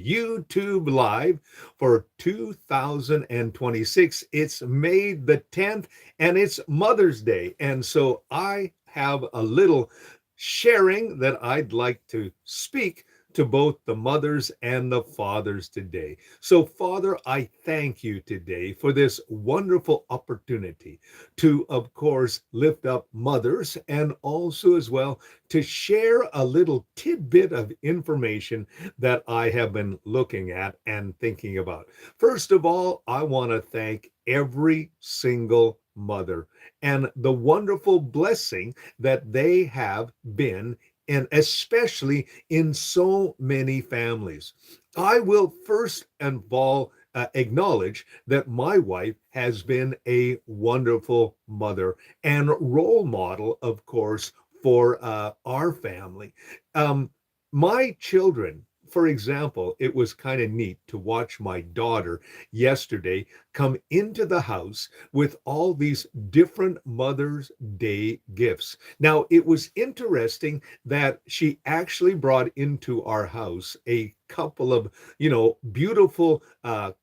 YouTube Live for 2026. It's May the 10th and it's Mother's Day. And so I have a little sharing that I'd like to speak to both the mothers and the fathers today. So, Father, I thank you today for this wonderful opportunity to, of course, lift up mothers and also as well to share a little tidbit of information that I have been looking at and thinking about. First of all, I want to thank every single mother and the wonderful blessing that they have been, and especially in so many families. I will first and all acknowledge that my wife has been a wonderful mother and role model, of course, for our family. Um, my children, for example, it was kind of neat to watch my daughter yesterday come into the house with all these different Mother's Day gifts. Now, it was interesting that she actually brought into our house a couple of, beautiful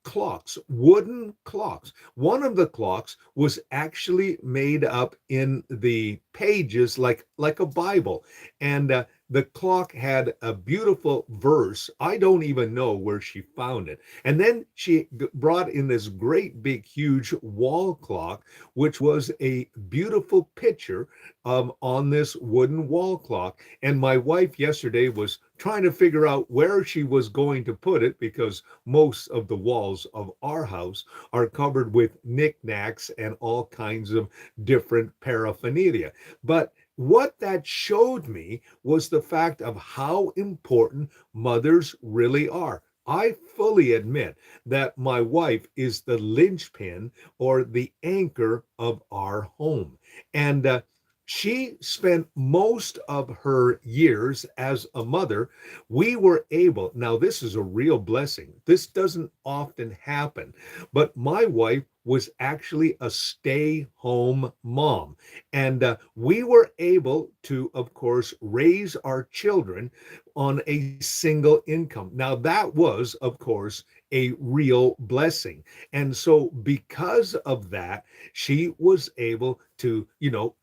clocks, wooden clocks. One of the clocks was actually made up in the pages like a Bible. And the clock had a beautiful verse. I don't even know where she found it. And then she brought in this great big huge wall clock, which was a beautiful picture on this wooden wall clock. And my wife yesterday was trying to figure out where she was going to put it because most of the walls of our house are covered with knickknacks and all kinds of different paraphernalia. But what that showed me was the fact of how important mothers really are. I fully admit that my wife is the linchpin or the anchor of our home. And she spent most of her years as a mother. We were able, now this is a real blessing. This doesn't often happen, but my wife was actually a stay home mom. And we were able to, of course, raise our children on a single income. Now, that was, of course, a real blessing. And so, because of that, she was able to,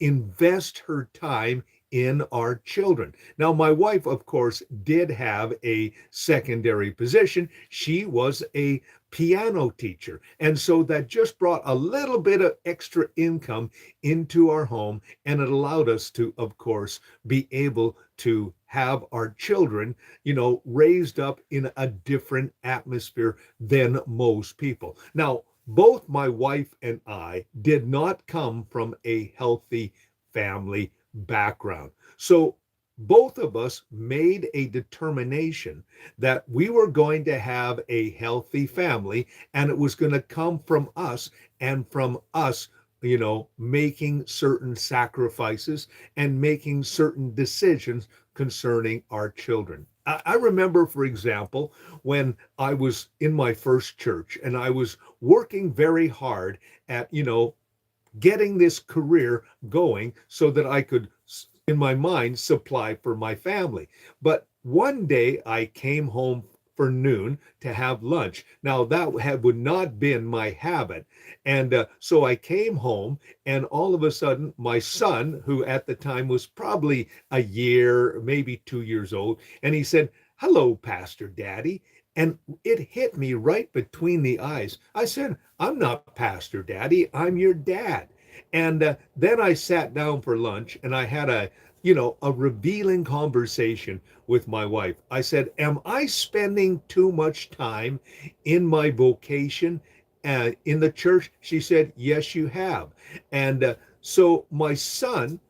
invest her time in our children. Now, my wife, of course, did have a secondary position. She was a piano teacher. And so that just brought a little bit of extra income into our home. And it allowed us to, of course, be able to have our children, raised up in a different atmosphere than most people. Now, both my wife and I did not come from a healthy family background. So both of us made a determination that we were going to have a healthy family and it was going to come from us and from us, making certain sacrifices and making certain decisions concerning our children. I remember, for example, when I was in my first church and I was working very hard at, getting this career going so that I could, in my mind, supply for my family. But one day I came home for noon to have lunch. Now would not been my habit. And so I came home and all of a sudden my son, who at the time was probably a year, maybe 2 years old, and he said, "Hello, Pastor Daddy." And it hit me right between the eyes. I said, "I'm not Pastor Daddy, I'm your dad." And then I sat down for lunch and I had a revealing conversation with my wife. I said, "Am I spending too much time in my vocation in the church?" She said, "Yes, you have." And so my son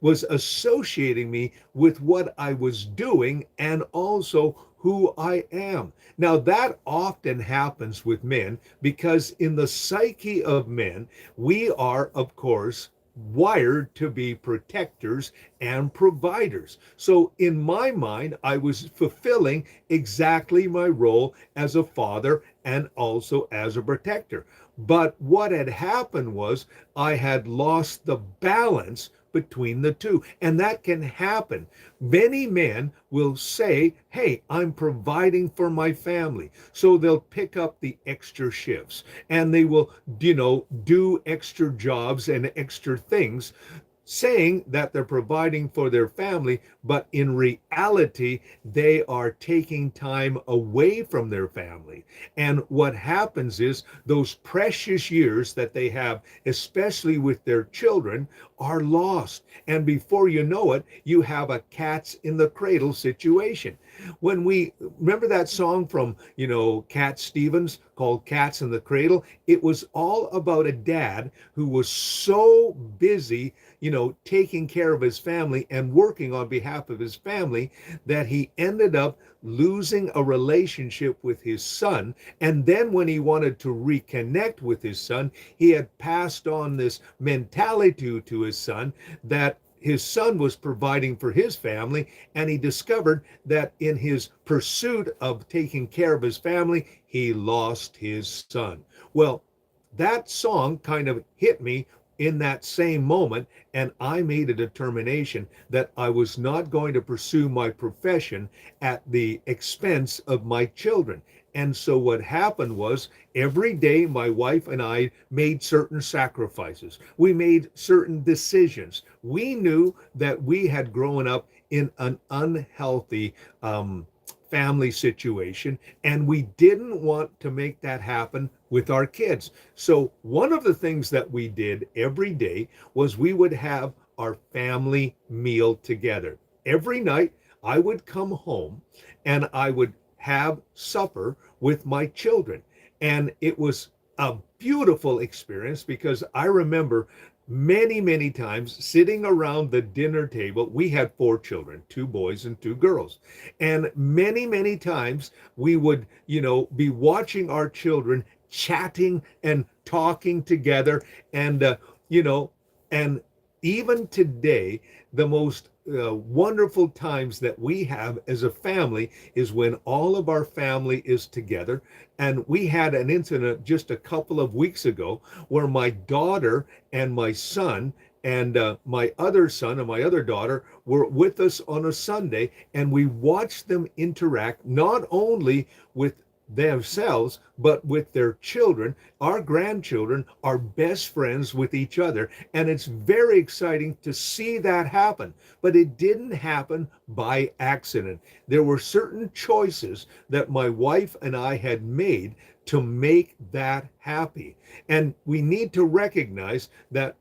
was associating me with what I was doing and also who I am. Now, that often happens with men because in the psyche of men, we are, of course, wired to be protectors and providers. So, in my mind, I was fulfilling exactly my role as a father and also as a protector. But what had happened was I had lost the balance between the two. And that can happen. Many men will say, hey, I'm providing for my family. So they'll pick up the extra shifts and they will, do extra jobs and extra things, saying that they're providing for their family, but in reality, they are taking time away from their family. And what happens is those precious years that they have, especially with their children, are lost. And before you know it, you have a cats in the cradle situation. When we remember that song from, Cat Stevens called Cats in the Cradle, it was all about a dad who was so busy taking care of his family and working on behalf of his family, that he ended up losing a relationship with his son. And then when he wanted to reconnect with his son, he had passed on this mentality to his son that his son was providing for his family, and he discovered that in his pursuit of taking care of his family, he lost his son. Well, that song kind of hit me in that same moment, and I made a determination that I was not going to pursue my profession at the expense of my children. And so what happened was, every day my wife and I made certain sacrifices. We made certain decisions. We knew that we had grown up in an unhealthy family situation, and we didn't want to make that happen with our kids. So one of the things that we did every day was we would have our family meal together. Every night I would come home and I would have supper with my children. And it was a beautiful experience, because I remember many times sitting around the dinner table. We had 4 children, 2 boys and 2 girls. And many times we would, be watching our children chatting and talking together. And, and even today, the most wonderful times that we have as a family is when all of our family is together. And we had an incident just a couple of weeks ago where my daughter and my son and my other son and my other daughter were with us on a Sunday, and we watched them interact not only with themselves, but with their children. Our grandchildren are best friends with each other, and it's very exciting to see that happen. But it didn't happen by accident. There were certain choices that my wife and I had made to make that happy. And we need to recognize that,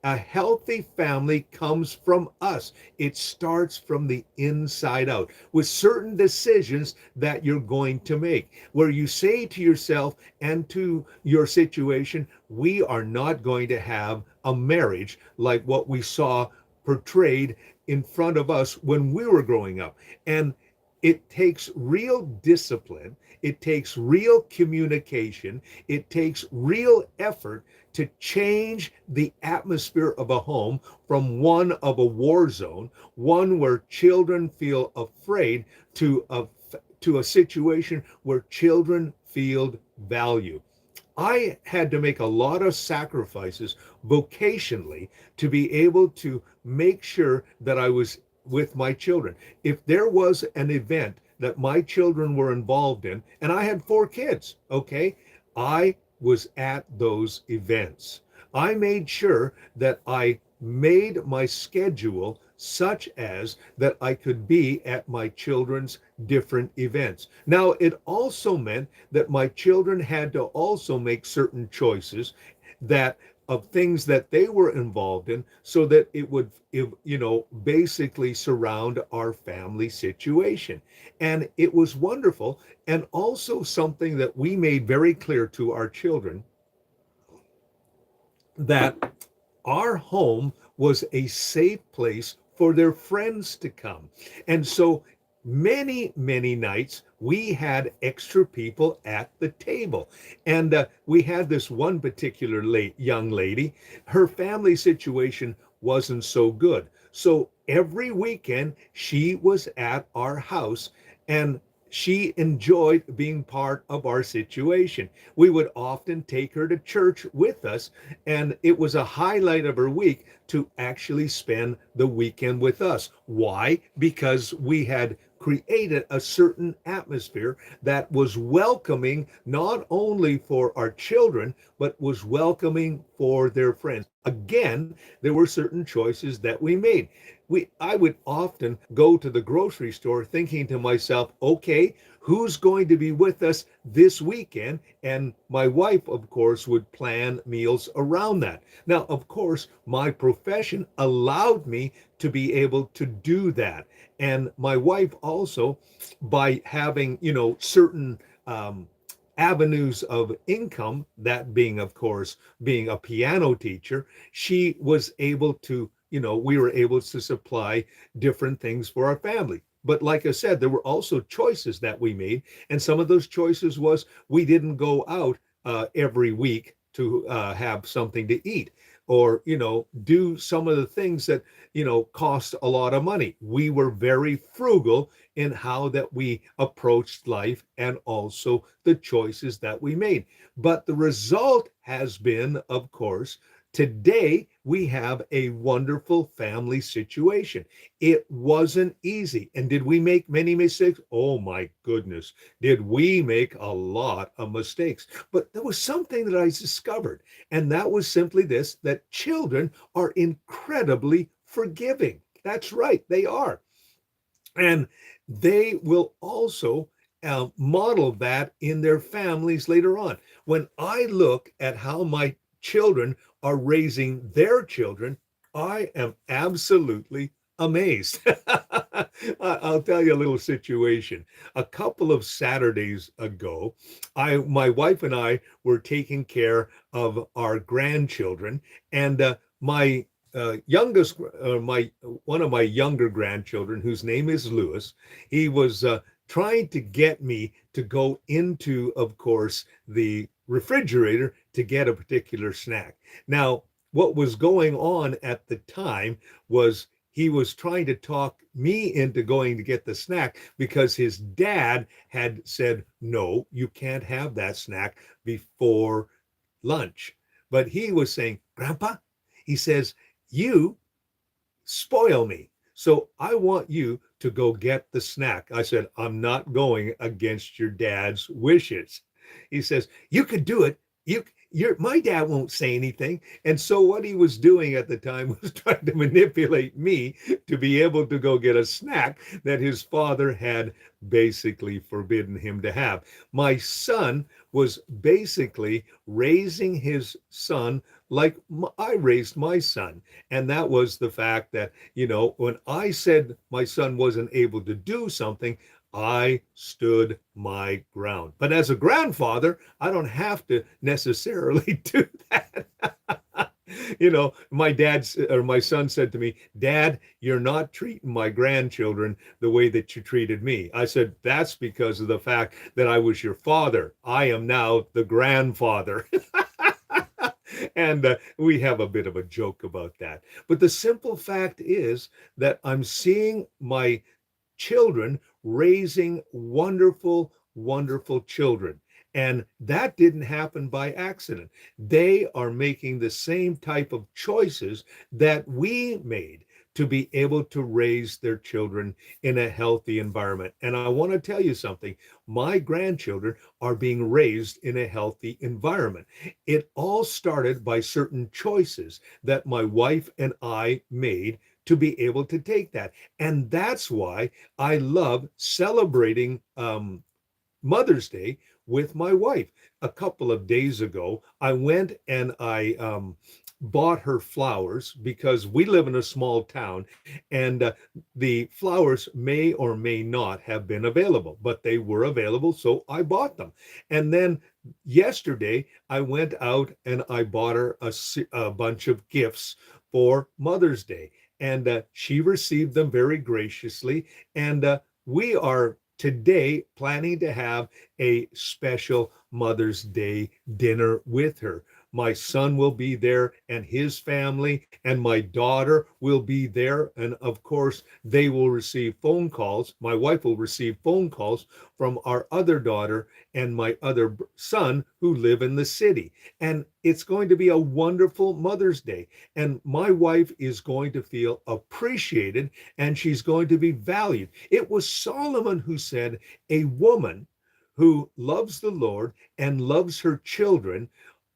a healthy family comes from us. It starts from the inside out with certain decisions that you're going to make, where you say to yourself and to your situation, we are not going to have a marriage like what we saw portrayed in front of us when we were growing up. And it takes real discipline. It takes real communication. It takes real effort to change the atmosphere of a home from one of a war zone, one where children feel afraid, to a situation where children feel value. I had to make a lot of sacrifices vocationally to be able to make sure that I was with my children. If there was an event that my children were involved in, and I had 4 kids, okay, I was at those events. I made sure that I made my schedule such as that I could be at my children's different events. Now, it also meant that my children had to also make certain choices that of things that they were involved in, so that it would, basically surround our family situation. And it was wonderful. And also something that we made very clear to our children, that our home was a safe place for their friends to come. And so many nights we had extra people at the table. And we had this one particular young lady. Her family situation wasn't so good. So every weekend she was at our house, and she enjoyed being part of our situation. We would often take her to church with us, and it was a highlight of her week to actually spend the weekend with us. Why? Because we had created a certain atmosphere that was welcoming not only for our children, but was welcoming for their friends. Again, there were certain choices that we made. I would often go to the grocery store thinking to myself, okay, who's going to be with us this weekend? And my wife, of course, would plan meals around that. Now, of course, my profession allowed me to be able to do that. And my wife also, by having, certain avenues of income, that being, of course, being a piano teacher, she was able to, we were able to supply different things for our family. But like I said, there were also choices that we made. And some of those choices was we didn't go out every week to have something to eat, or, do some of the things that, cost a lot of money. We were very frugal in how that we approached life and also the choices that we made. But the result has been, of course, today we have a wonderful family situation. It wasn't easy. And did we make many mistakes? Oh my goodness. Did we make a lot of mistakes? But there was something that I discovered, and that was simply this, that children are incredibly forgiving. That's right, they are. And they will also model that in their families later on. When I look at how my children are raising their children, I am absolutely amazed. I'll tell you a little situation. A couple of Saturdays ago, my wife and I were taking care of our grandchildren, and my youngest, my one of my younger grandchildren, whose name is Lewis, he was trying to get me to go into, of course, the refrigerator to get a particular snack. Now, what was going on at the time was he was trying to talk me into going to get the snack because his dad had said, no, you can't have that snack before lunch. But he was saying, Grandpa, he says, you spoil me. So I want you to go get the snack. I said, I'm not going against your dad's wishes. He says, you could do it. My dad won't say anything. And so what he was doing at the time was trying to manipulate me to be able to go get a snack that his father had basically forbidden him to have. My son was basically raising his son like I raised my son. And that was the fact that, when I said my son wasn't able to do something, I stood my ground. But as a grandfather, I don't have to necessarily do that. My son said to me, Dad, you're not treating my grandchildren the way that you treated me. I said, that's because of the fact that I was your father. I am now the grandfather. And we have a bit of a joke about that. But the simple fact is that I'm seeing my children raising wonderful, wonderful children. And that didn't happen by accident. They are making the same type of choices that we made to be able to raise their children in a healthy environment. And I want to tell you something. My grandchildren are being raised in a healthy environment. It all started by certain choices that my wife and I made to be able to take that. And that's why I love celebrating Mother's Day with my wife. A couple of days ago, I went and I bought her flowers because we live in a small town, and the flowers may or may not have been available, but they were available, so I bought them. And then yesterday, I went out and I bought her a bunch of gifts for Mother's Day, and she received them very graciously. And we are today planning to have a special Mother's Day dinner with her. my son will be there and his family, and my daughter will be there. And of course, they will receive phone calls. My wife will receive phone calls from our other daughter and my other son who live in the city. And it's going to be a wonderful Mother's Day. And my wife is going to feel appreciated and she's going to be valued. It was Solomon who said, a woman who loves the Lord and loves her children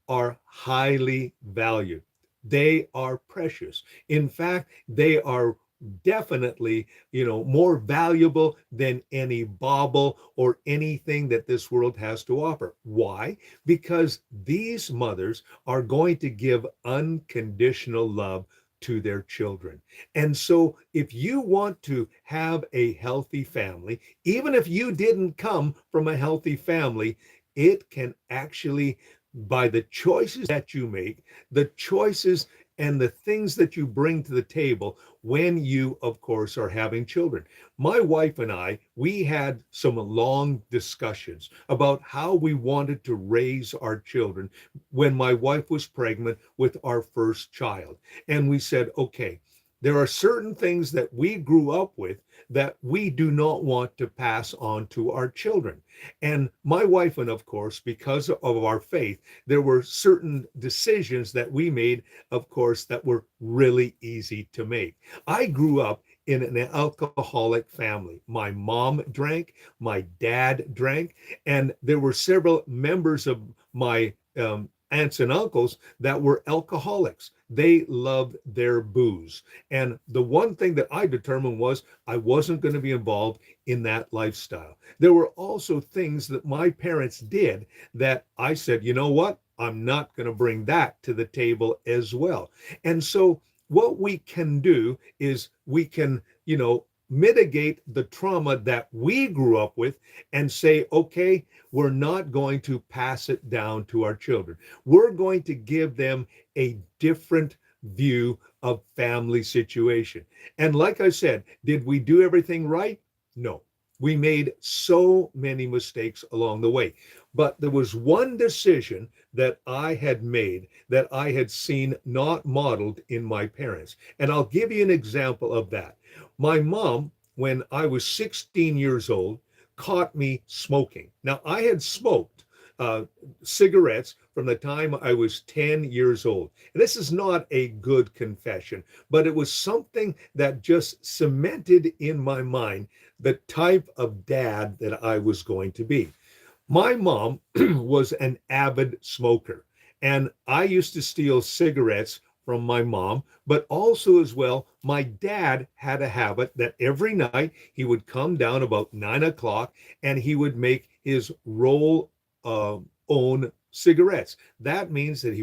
are highly valued. They are precious. In fact, they are definitely, more valuable than any bauble or anything that this world has to offer. Why? Because these mothers are going to give unconditional love to their children. And so if you want to have a healthy family, even if you didn't come from a healthy family, it can actually, by the choices that you make, the choices and the things that you bring to the table when you, of course, are having children. My wife and I, we had some long discussions about how we wanted to raise our children when my wife was pregnant with our first child. And we said, okay, there are certain things that we grew up with that we do not want to pass on to our children. And my wife, and of course, because of our faith, there were certain decisions that we made, of course, that were really easy to make. I grew up in an alcoholic family. My mom drank, my dad drank, and there were several members of my aunts and uncles that were alcoholics. They loved their booze. And the one thing that I determined was I wasn't going to be involved in that lifestyle. There were also things that my parents did that I said, you know what? I'm not going to bring that to the table as well. And so what we can do is we can, mitigate the trauma that we grew up with and say, okay, we're not going to pass it down to our children. We're going to give them a different view of family situation. And like I said, did we do everything right? No. We made so many mistakes along the way. But there was one decision that I had made that I had seen not modeled in my parents. And I'll give you an example of that. My mom, when I was 16 years old, caught me smoking. Now, I had smoked cigarettes from the time I was 10 years old. And this is not a good confession, but it was something that just cemented in my mind the type of dad that I was going to be. My mom was an avid smoker, and I used to steal cigarettes from my mom, but also as well, my dad had a habit that every night he would come down about 9 o'clock and he would make his roll own cigarettes. That means that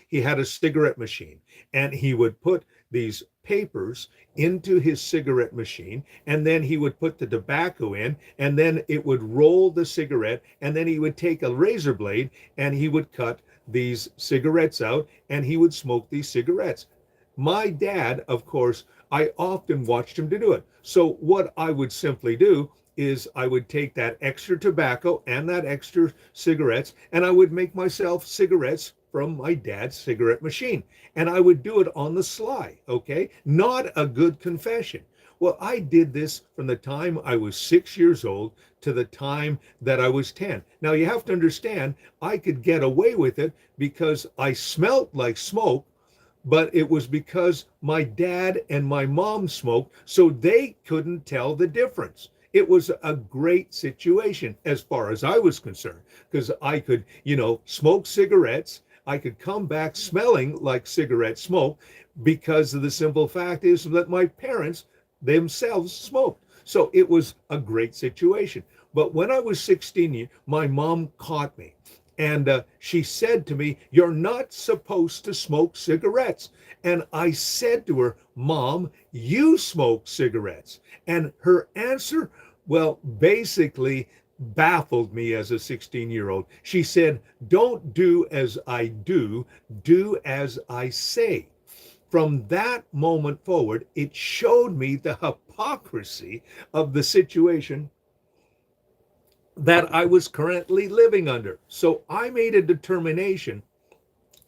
he had a cigarette machine and he would put these papers into his cigarette machine, and then he would put the tobacco in, and then it would roll the cigarette, and then he would take a razor blade and he would cut these cigarettes out and he would smoke these cigarettes. My dad, of course, I often watched him to do it. So what I would simply do is I would take that extra tobacco and that extra cigarettes and I would make myself cigarettes from my dad's cigarette machine. And I would do it on the sly, okay? Not a good confession. Well, I did this from the time I was 6 years old to the time that I was 10. Now, you have to understand, I could get away with it because I smelt like smoke, but it was because my dad and my mom smoked, so they couldn't tell the difference. It was a great situation as far as I was concerned, because I could, smoke cigarettes. I could come back smelling like cigarette smoke because of the simple fact is that my parents themselves smoked. So it was a great situation. But when I was 16, my mom caught me. And she said to me, "You're not supposed to smoke cigarettes." And I said to her, "Mom, you smoke cigarettes." And her answer, well, basically baffled me as a 16-year-old. She said, "Don't do as I do, do as I say." From that moment forward, it showed me the hypocrisy of the situation that I was currently living under. So I made a determination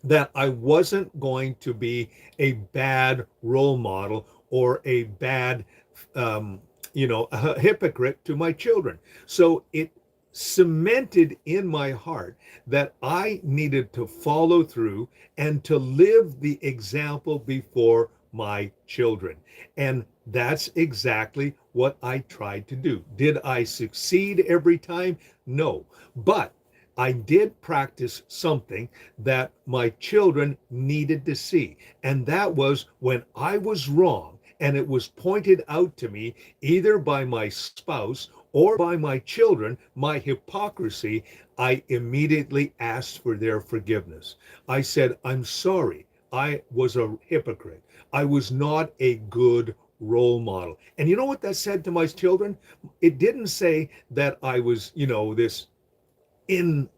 that I wasn't going to be a bad role model or a bad, um, a hypocrite to my children. So it cemented in my heart that I needed to follow through and to live the example before my children. And that's exactly what I tried to do. Did I succeed every time? No. But I did practice something that my children needed to see. And that was when I was wrong and it was pointed out to me either by my spouse or by my children, my hypocrisy, I immediately asked for their forgiveness. I said, I'm sorry. I was a hypocrite. I was not a good role model. And you know what that said to my children? It didn't say that I was, this in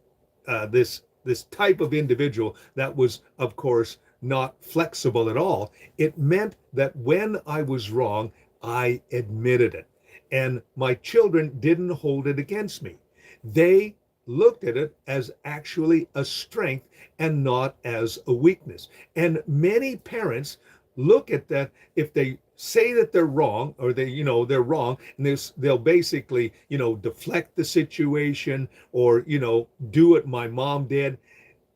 this type of individual that was, of course, not flexible at all. It meant that when I was wrong, I admitted it. And my children didn't hold it against me. They looked at it as actually a strength and not as a weakness. And many parents look at that, if they say that they're wrong, or they're wrong, and they'll basically deflect the situation, or do what my mom did.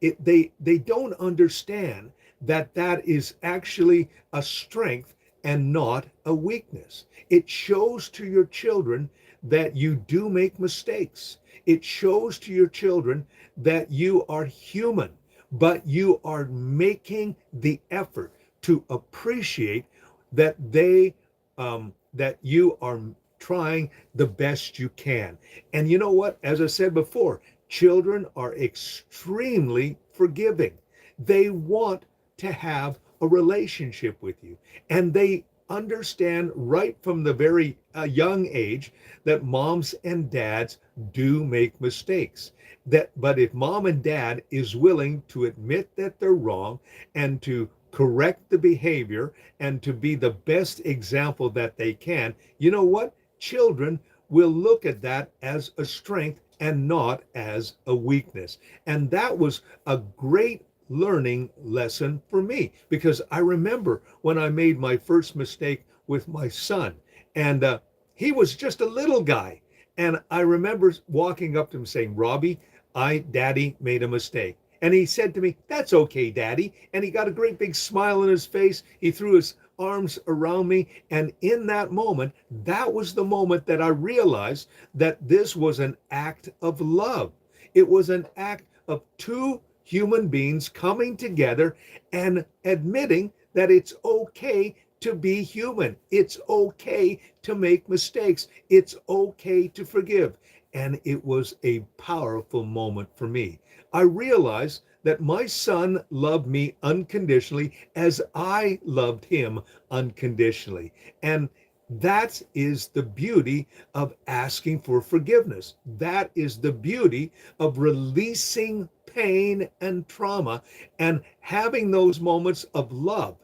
They don't understand that that is actually a strength and not a weakness. It shows to your children that you do make mistakes. It shows to your children that you are human, but you are making the effort to appreciate that that you are trying the best you can. And you know what? As I said before, children are extremely forgiving. They want to have a relationship with you, and they understand right from the very young age that moms and dads do make mistakes. But if mom and dad is willing to admit that they're wrong and to correct the behavior and to be the best example that they can, you know what? Children will look at that as a strength and not as a weakness. And that was a great learning lesson for me, because I remember when I made my first mistake with my son, and he was just a little guy. And I remember walking up to him saying, Robbie, Daddy made a mistake. And he said to me, that's okay, Daddy. And he got a great big smile on his face. He threw his arms around me. And in that moment, that was the moment that I realized that this was an act of love. It was an act of two human beings coming together and admitting that it's okay to be human. It's okay to make mistakes. It's okay to forgive. And it was a powerful moment for me. I realized that my son loved me unconditionally as I loved him unconditionally. And that is the beauty of asking for forgiveness. That is the beauty of releasing pain and trauma and having those moments of love.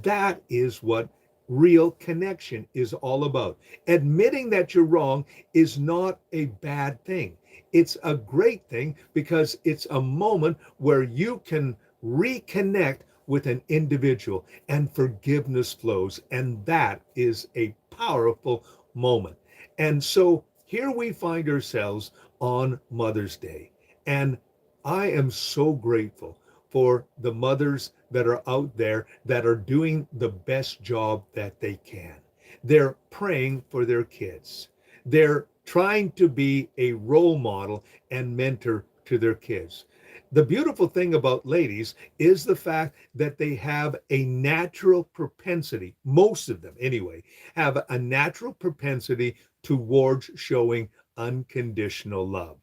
That is what real connection is all about. Admitting that you're wrong is not a bad thing. It's a great thing, because it's a moment where you can reconnect with an individual and forgiveness flows. And that is a powerful moment. And so here we find ourselves on Mother's Day. And I am so grateful for the mothers that are out there that are doing the best job that they can. They're praying for their kids. They're trying to be a role model and mentor to their kids. The beautiful thing about ladies is the fact that they have a natural propensity, most of them anyway, have a natural propensity towards showing unconditional love.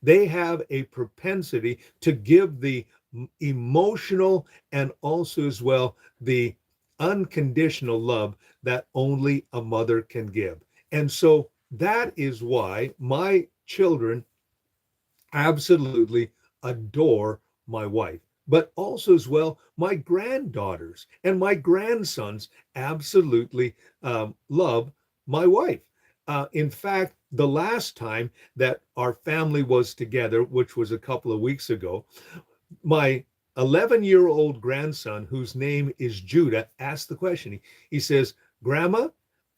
They have a propensity to give the emotional and also as well the unconditional love that only a mother can give. And so that is why my children absolutely adore my wife, but also as well my granddaughters and my grandsons absolutely love my wife. In fact, the last time that our family was together, which was a couple of weeks ago, my 11-year-old grandson, whose name is Judah, asked the question. He says, Grandma,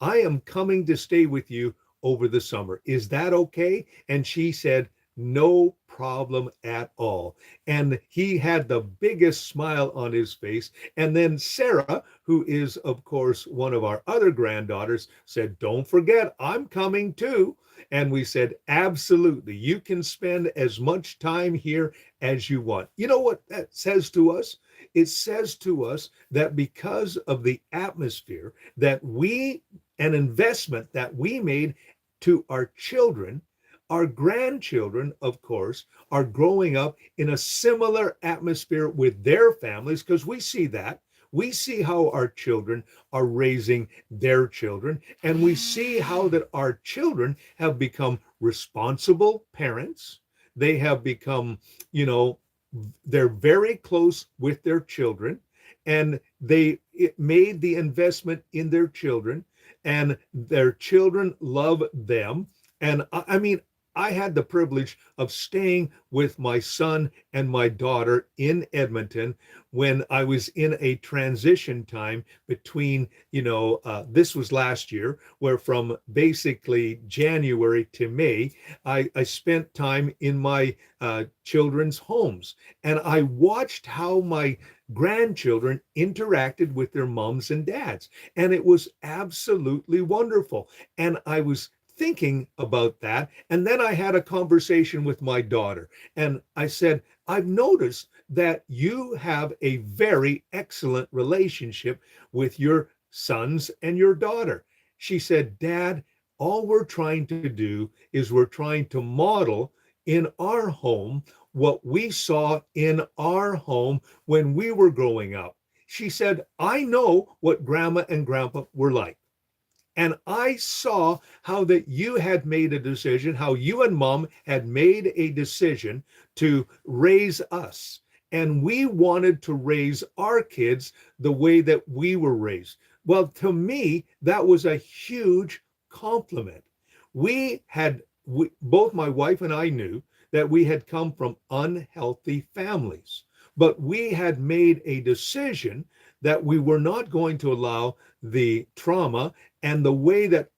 I am coming to stay with you over the summer. Is that okay? And she said, no problem at all. And he had the biggest smile on his face. And then Sarah, who is, of course, one of our other granddaughters, said, don't forget, I'm coming too. And we said, absolutely, you can spend as much time here as you want. You know what that says to us? It says to us that because of the atmosphere that an investment that we made to our children, our grandchildren, of course, are growing up in a similar atmosphere with their families, because we see that. We see how our children are raising their children, and we see how that our children have become responsible parents. They have become, you know, they're very close with their children, and they made the investment in their children, and their children love them. And I mean, I had the privilege of staying with my son and my daughter in Edmonton when I was in a transition time between, this was last year, where from basically January to May, I spent time in my children's homes. And I watched how my grandchildren interacted with their moms and dads. And it was absolutely wonderful. And I was thinking about that. And then I had a conversation with my daughter, and I said, I've noticed that you have a very excellent relationship with your sons and your daughter. She said, Dad, all we're trying to do is we're trying to model in our home what we saw in our home when we were growing up. She said, I know what grandma and grandpa were like. And I saw how that you had made a decision, how you and mom had made a decision to raise us. And we wanted to raise our kids the way that we were raised. Well, to me, that was a huge compliment. Both my wife and I knew that we had come from unhealthy families, but we had made a decision that we were not going to allow the trauma and the way that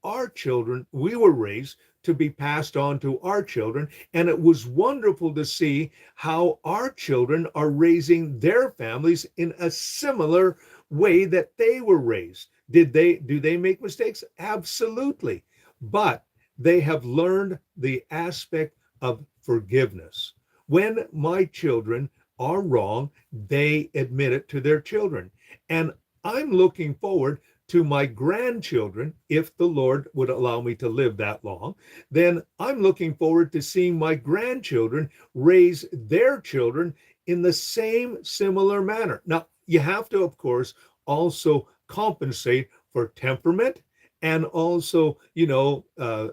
we were raised, to be passed on to our children. And it was wonderful to see how our children are raising their families in a similar way that they were raised. Do they make mistakes? Absolutely. But they have learned the aspect of forgiveness. When my children are wrong, they admit it to their children. And I'm looking forward to my grandchildren. If the Lord would allow me to live that long, then I'm looking forward to seeing my grandchildren raise their children in the same similar manner. Now, you have to, of course, also compensate for temperament, and also,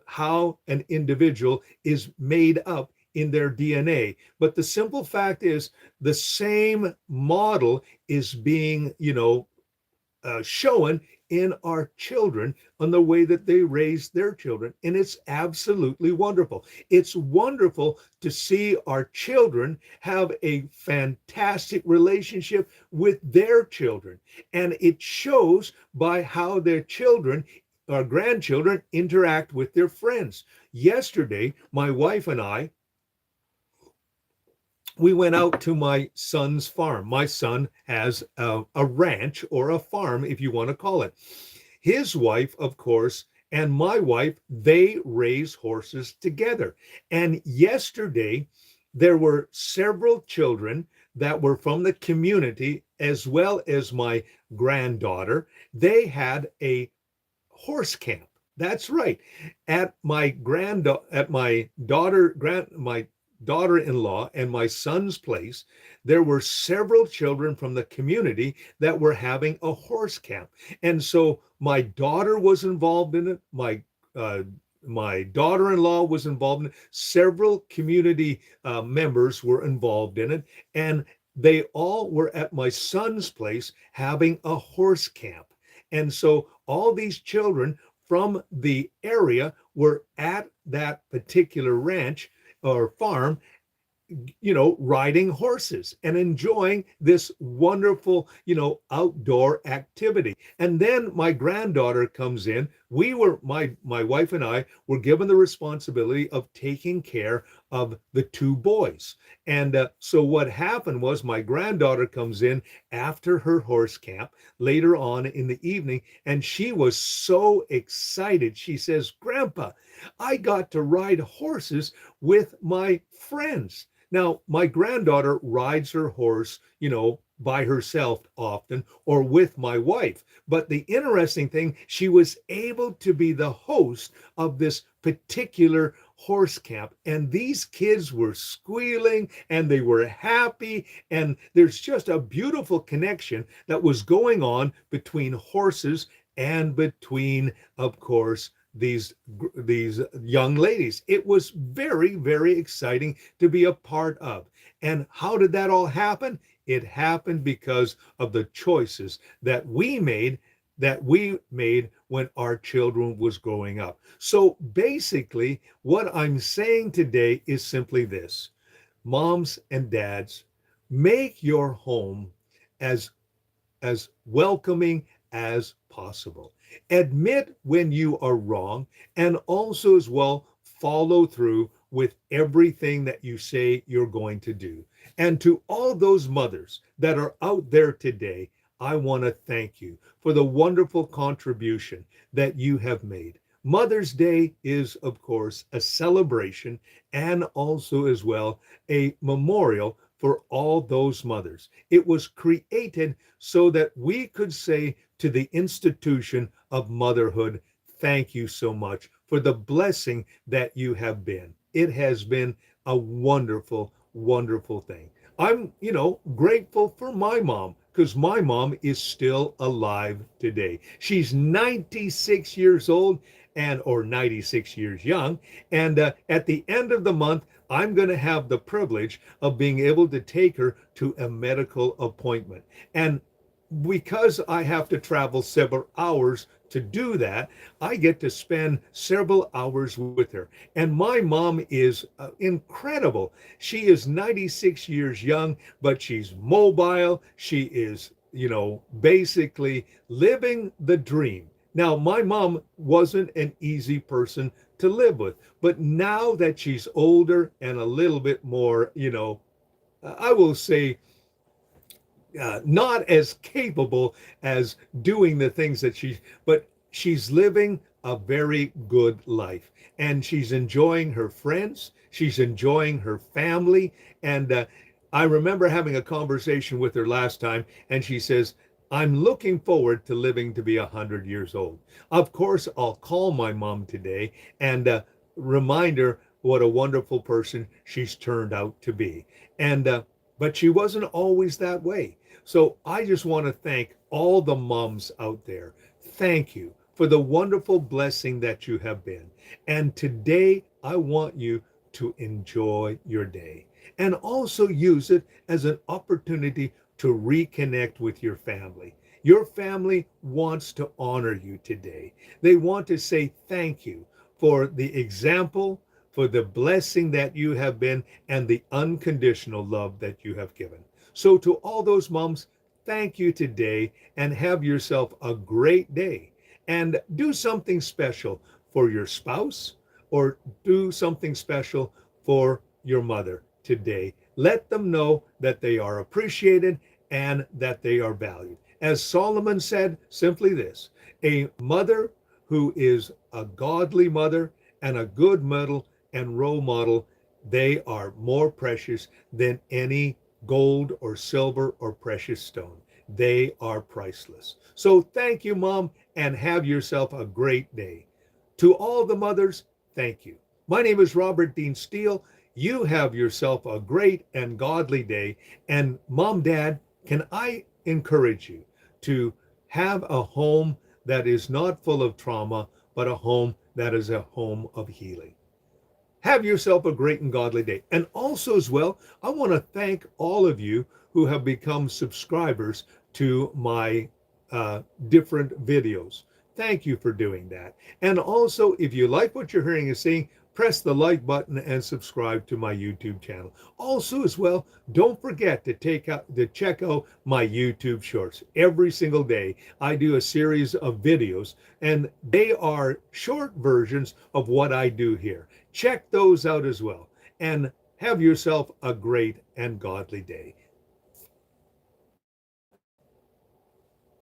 how an individual is made up in their DNA. But the simple fact is, the same model is being, shown in our children on the way that they raise their children. And it's absolutely wonderful. It's wonderful to see our children have a fantastic relationship with their children. And it shows by how their children, our grandchildren, interact with their friends. Yesterday, my wife and I, we went out to my son's farm. My son has a ranch, or a farm, if you want to call it. His wife, of course, and my wife, they raise horses together. And yesterday, there were several children that were from the community, as well as my granddaughter. They had a horse camp. That's right. At my daughter-in-law and my son's place, there were several children from the community that were having a horse camp. And so my daughter was involved in it. My daughter-in-law was involved in it. Several community members were involved in it. And they all were at my son's place having a horse camp. And so all these children from the area were at that particular ranch or farm, riding horses and enjoying this wonderful, outdoor activity. And then my granddaughter comes in. My wife and I were given the responsibility of taking care of the two boys. And so what happened was my granddaughter comes in after her horse camp later on in the evening, and she was so excited. She says, "Grandpa, I got to ride horses with my friends." Now, my granddaughter rides her horse, by herself often or with my wife. But the interesting thing, she was able to be the host of this particular horse camp. And these kids were squealing and they were happy. And there's just a beautiful connection that was going on between horses and between, of course, these young ladies. It was very, very exciting to be a part of. And how did that all happen? It happened because of the choices that we made when our children was growing up. So basically, what I'm saying today is simply this: moms and dads, make your home as welcoming as possible. Admit when you are wrong, and also as well follow through with everything that you say you're going to do. And to all those mothers that are out there today, I want to thank you for the wonderful contribution that you have made. Mother's Day is, of course, a celebration and also as well a memorial for all those mothers. It was created so that we could say to the institution of motherhood, thank you so much for the blessing that you have been. It has been a wonderful, wonderful thing. I'm, grateful for my mom because my mom is still alive today. She's 96 years old or 96 years young. And at the end of the month, I'm going to have the privilege of being able to take her to a medical appointment. And because I have to travel several hours to do that, I get to spend several hours with her. And my mom is incredible. She is 96 years young, but she's mobile. She is, basically living the dream. Now, my mom wasn't an easy person to live with, but now that she's older and a little bit more, I will say, not as capable as doing the things but she's living a very good life, and she's enjoying her friends, she's enjoying her family. And I remember having a conversation with her last time, and she says, "I'm looking forward to living to be 100 years old." Of course, I'll call my mom today and remind her what a wonderful person she's turned out to be. And but she wasn't always that way. So I just want to thank all the moms out there. Thank you for the wonderful blessing that you have been. And today I want you to enjoy your day and also use it as an opportunity to reconnect with your family. Your family wants to honor you today. They want to say thank you for the example, for the blessing that you have been, and the unconditional love that you have given. So to all those moms, thank you today, and have yourself a great day. And do something special for your spouse, or do something special for your mother today. Let them know that they are appreciated and that they are valued. As Solomon said, simply this: a mother who is a godly mother and a good model and role model, they are more precious than any gold or silver or precious stone. They are priceless. So thank you, Mom, and have yourself a great day. To all the mothers, thank you. My name is Robert Dean Steele. You have yourself a great and godly day. And Mom, Dad, can I encourage you to have a home that is not full of trauma, but a home that is a home of healing. Have yourself a great and godly day. And also as well, I want to thank all of you who have become subscribers to my different videos. Thank you for doing that. And also, if you like what you're hearing and seeing, press the like button and subscribe to my YouTube channel. Also, as well, don't forget to check out my YouTube shorts. Every single day, I do a series of videos, and they are short versions of what I do here. Check those out as well, and have yourself a great and godly day.